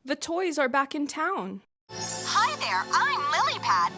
The toys are back in town. Hi there, I'm Lilypad.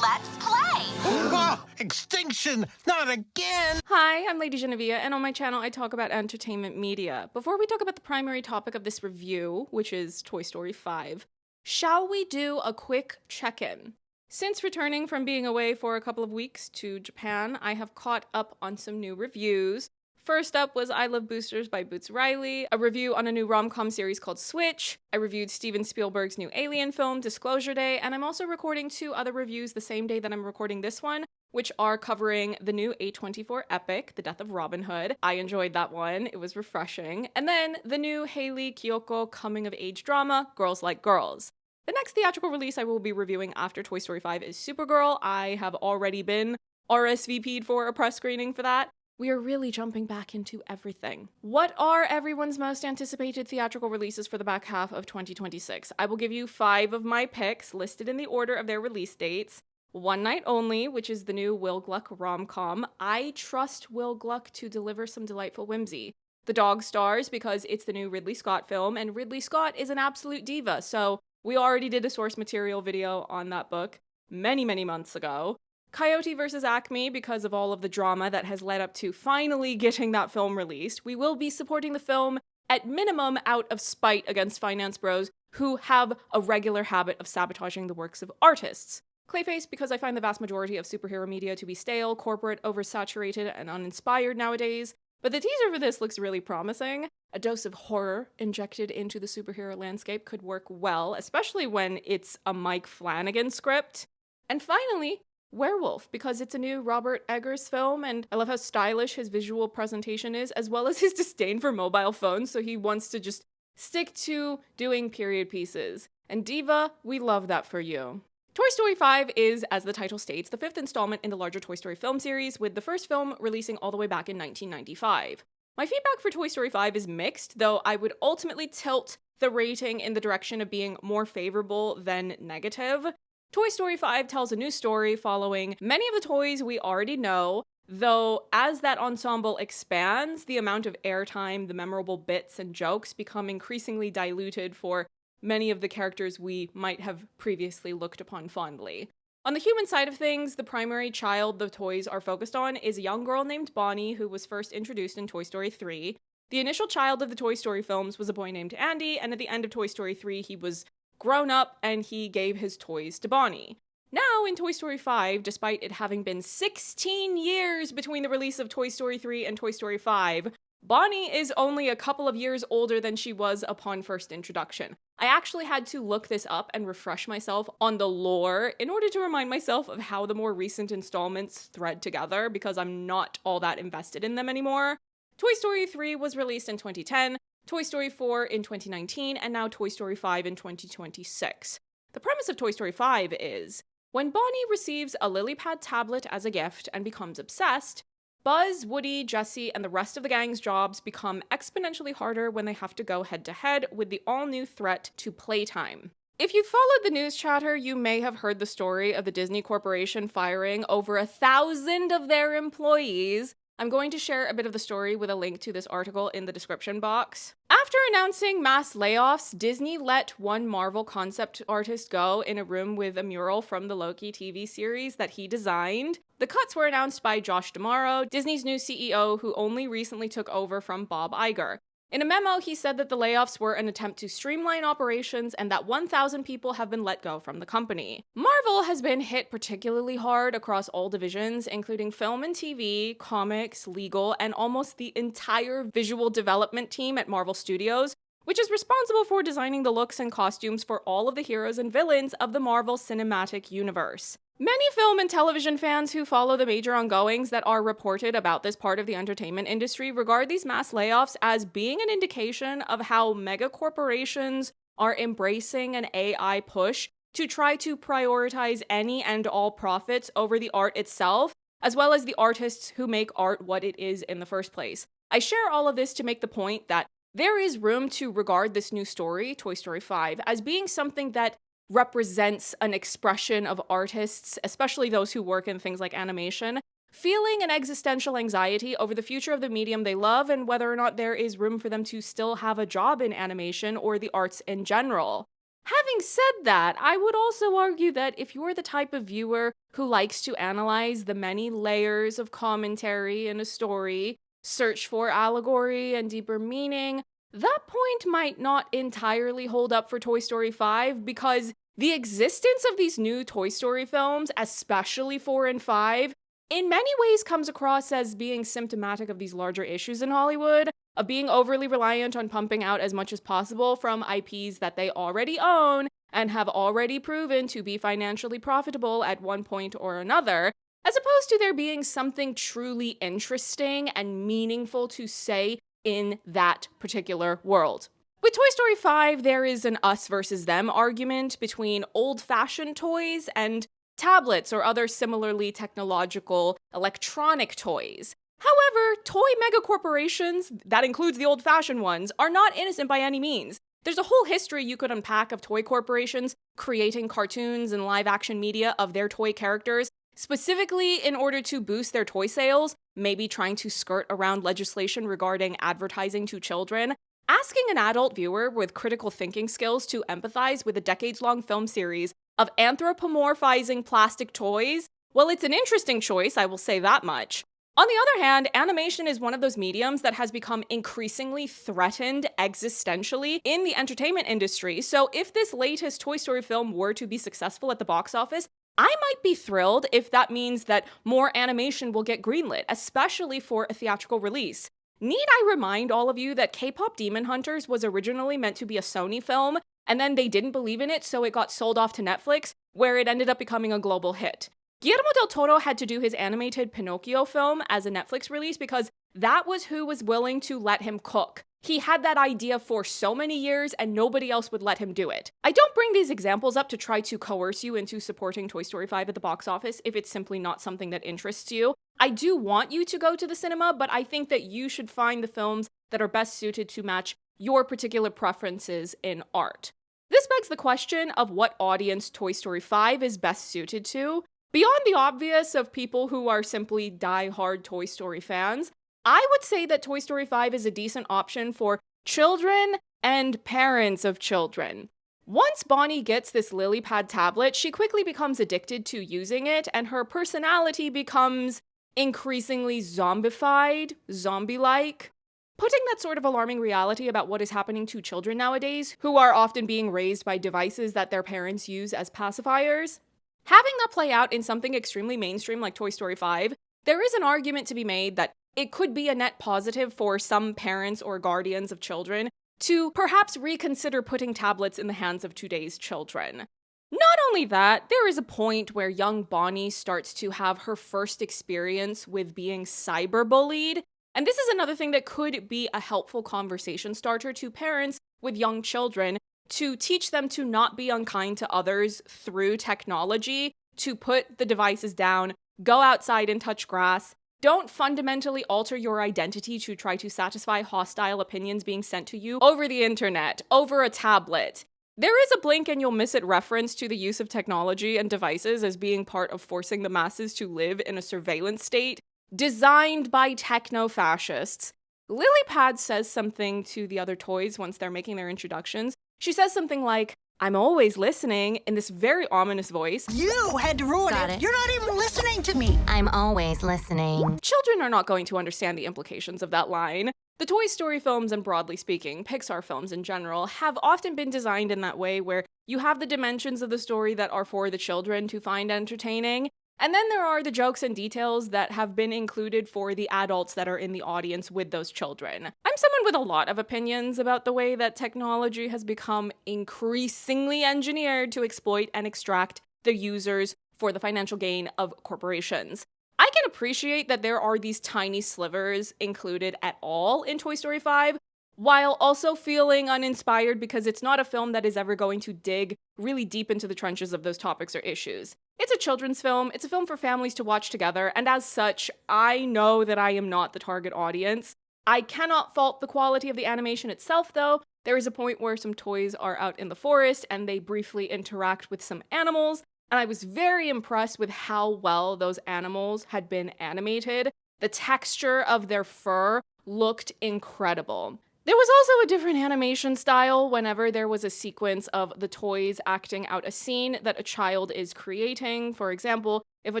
Let's play. Oh, extinction! Not again! Hi, I'm Lady Genevieve, and on my channel I talk about entertainment media. Before we talk about the primary topic of this review, which is Toy Story 5, shall we do a quick check-in? Since returning from being away for a couple of weeks to Japan, I have caught up on some new reviews. First up was I Love Boosters by Boots Riley, a review on a new rom-com series called Switch. I reviewed Steven Spielberg's new Alien film, Disclosure Day, and I'm also recording 2 other reviews the same day that I'm recording this one, which are covering the new A24 epic, The Death of Robin Hood. I enjoyed that one. It was refreshing. And then the new Haley Kiyoko coming-of-age drama, Girls Like Girls. The next theatrical release I will be reviewing after Toy Story 5 is Supergirl. I have already been RSVP'd for a press screening for that. We are really jumping back into everything. What are everyone's most anticipated theatrical releases for the back half of 2026? I will give you 5 of my picks listed in the order of their release dates. One Night Only, which is the new Will Gluck rom-com. I trust Will Gluck to deliver some delightful whimsy. The Dog Stars, because it's the new Ridley Scott film, and Ridley Scott is an absolute diva, so we already did a source material video on that book many, many months ago. Coyote vs. Acme, because of all of the drama that has led up to finally getting that film released. We will be supporting the film at minimum out of spite against finance bros who have a regular habit of sabotaging the works of artists. Clayface, because I find the vast majority of superhero media to be stale, corporate, oversaturated, and uninspired nowadays. But the teaser for this looks really promising. A dose of horror injected into the superhero landscape could work well, especially when it's a Mike Flanagan script. And finally, Werewolf, because it's a new Robert Eggers film, and I love how stylish his visual presentation is, as well as his disdain for mobile phones, so he wants to just stick to doing period pieces. And Diva, we love that for you. Toy Story 5 is, as the title states, the 5th installment in the larger Toy Story film series, with the first film releasing all the way back in 1995. My feedback for Toy Story 5 is mixed, though I would ultimately tilt the rating in the direction of being more favorable than negative. Toy Story 5 tells a new story following many of the toys we already know, though as that ensemble expands, the amount of airtime, the memorable bits and jokes become increasingly diluted for many of the characters we might have previously looked upon fondly. On the human side of things, the primary child the toys are focused on is a young girl named Bonnie, who was first introduced in Toy Story 3. The initial child of the Toy Story films was a boy named Andy, and at the end of Toy Story 3, he was grown up and he gave his toys to Bonnie. Now, in Toy Story 5, despite it having been 16 years between the release of Toy Story 3 and Toy Story 5, Bonnie is only a couple of years older than she was upon first introduction. I actually had to look this up and refresh myself on the lore in order to remind myself of how the more recent installments thread together, because I'm not all that invested in them anymore. Toy Story 3 was released in 2010, Toy Story 4 in 2019, and now Toy Story 5 in 2026. The premise of Toy Story 5 is, when Bonnie receives a Lilypad tablet as a gift and becomes obsessed, Buzz, Woody, Jessie, and the rest of the gang's jobs become exponentially harder when they have to go head-to-head with the all-new threat to playtime. If you followed the news chatter, you may have heard the story of the Disney Corporation firing over 1,000 of their employees. I'm going to share a bit of the story with a link to this article in the description box. After announcing mass layoffs, Disney let one Marvel concept artist go in a room with a mural from the Loki TV series that he designed. The cuts were announced by Josh D'Amaro, Disney's new CEO, who only recently took over from Bob Iger. In a memo, he said that the layoffs were an attempt to streamline operations and that 1,000 people have been let go from the company. Marvel has been hit particularly hard across all divisions, including film and TV, comics, legal, and almost the entire visual development team at Marvel Studios, which is responsible for designing the looks and costumes for all of the heroes and villains of the Marvel Cinematic Universe. Many film and television fans who follow the major ongoings that are reported about this part of the entertainment industry regard these mass layoffs as being an indication of how mega corporations are embracing an AI push to try to prioritize any and all profits over the art itself, as well as the artists who make art what it is in the first place. I share all of this to make the point that there is room to regard this new story, Toy Story 5, as being something that represents an expression of artists, especially those who work in things like animation, feeling an existential anxiety over the future of the medium they love and whether or not there is room for them to still have a job in animation or the arts in general. Having said that, I would also argue that if you're the type of viewer who likes to analyze the many layers of commentary in a story, search for allegory and deeper meaning, that point might not entirely hold up for Toy Story 5 because the existence of these new Toy Story films, especially 4 and 5, in many ways comes across as being symptomatic of these larger issues in Hollywood, of being overly reliant on pumping out as much as possible from IPs that they already own and have already proven to be financially profitable at one point or another, as opposed to there being something truly interesting and meaningful to say in that particular world. With Toy Story 5, there is an us versus them argument between old-fashioned toys and tablets or other similarly technological electronic toys. However, toy megacorporations, that includes the old-fashioned ones, are not innocent by any means. There's a whole history you could unpack of toy corporations creating cartoons and live-action media of their toy characters, specifically in order to boost their toy sales, maybe trying to skirt around legislation regarding advertising to children. Asking an adult viewer with critical thinking skills to empathize with a decades-long film series of anthropomorphizing plastic toys, well, it's an interesting choice, I will say that much. On the other hand, animation is one of those mediums that has become increasingly threatened existentially in the entertainment industry, so if this latest Toy Story film were to be successful at the box office, I might be thrilled if that means that more animation will get greenlit, especially for a theatrical release. Need I remind all of you that K-pop Demon Hunters was originally meant to be a Sony film, and then they didn't believe in it, so it got sold off to Netflix, where it ended up becoming a global hit. Guillermo del Toro had to do his animated Pinocchio film as a Netflix release because that was who was willing to let him cook. He had that idea for so many years and nobody else would let him do it. I don't bring these examples up to try to coerce you into supporting Toy Story 5 at the box office if it's simply not something that interests you. I do want you to go to the cinema, but I think that you should find the films that are best suited to match your particular preferences in art. This begs the question of what audience Toy Story 5 is best suited to. Beyond the obvious of people who are simply die-hard Toy Story fans, I would say that Toy Story 5 is a decent option for children and parents of children. Once Bonnie gets this lily pad tablet, she quickly becomes addicted to using it, and her personality becomes increasingly zombified, zombie-like. Putting that sort of alarming reality about what is happening to children nowadays, who are often being raised by devices that their parents use as pacifiers, having that play out in something extremely mainstream like Toy Story 5, there is an argument to be made that it could be a net positive for some parents or guardians of children to perhaps reconsider putting tablets in the hands of today's children. Not only that, there is a point where young Bonnie starts to have her first experience with being cyberbullied, and this is another thing that could be a helpful conversation starter to parents with young children to teach them to not be unkind to others through technology, to put the devices down, go outside and touch grass. Don't fundamentally alter your identity to try to satisfy hostile opinions being sent to you over the internet, over a tablet. There is a blink and you'll miss it reference to the use of technology and devices as being part of forcing the masses to live in a surveillance state designed by techno-fascists. Lilypad says something to the other toys once they're making their introductions. She says something like, "I'm always listening," in this very ominous voice. You had to ruin it. You're not even listening to me. I'm always listening. Children are not going to understand the implications of that line. The Toy Story films, and broadly speaking, Pixar films in general, have often been designed in that way where you have the dimensions of the story that are for the children to find entertaining, and then there are the jokes and details that have been included for the adults that are in the audience with those children. I'm someone with a lot of opinions about the way that technology has become increasingly engineered to exploit and extract the users for the financial gain of corporations. I can appreciate that there are these tiny slivers included at all in Toy Story 5, while also feeling uninspired because it's not a film that is ever going to dig really deep into the trenches of those topics or issues. It's a children's film, it's a film for families to watch together, and as such, I know that I am not the target audience. I cannot fault the quality of the animation itself, though. There is a point where some toys are out in the forest and they briefly interact with some animals, and I was very impressed with how well those animals had been animated. The texture of their fur looked incredible. There was also a different animation style whenever there was a sequence of the toys acting out a scene that a child is creating. For example, if a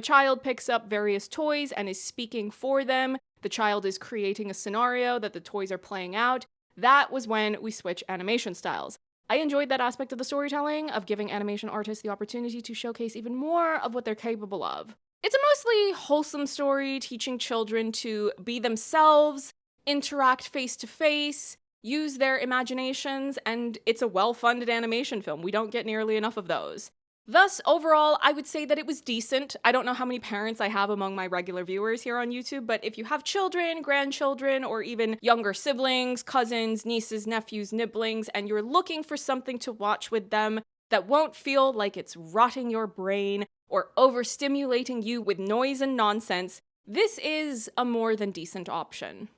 child picks up various toys and is speaking for them, the child is creating a scenario that the toys are playing out. That was when we switch animation styles. I enjoyed that aspect of the storytelling, of giving animation artists the opportunity to showcase even more of what they're capable of. It's a mostly wholesome story, teaching children to be themselves, interact face-to-face, use their imaginations, and it's a well-funded animation film. We don't get nearly enough of those. Thus, overall, I would say that it was decent. I don't know how many parents I have among my regular viewers here on YouTube, but if you have children, grandchildren, or even younger siblings, cousins, nieces, nephews, nibblings, and you're looking for something to watch with them that won't feel like it's rotting your brain or overstimulating you with noise and nonsense, this is a more than decent option.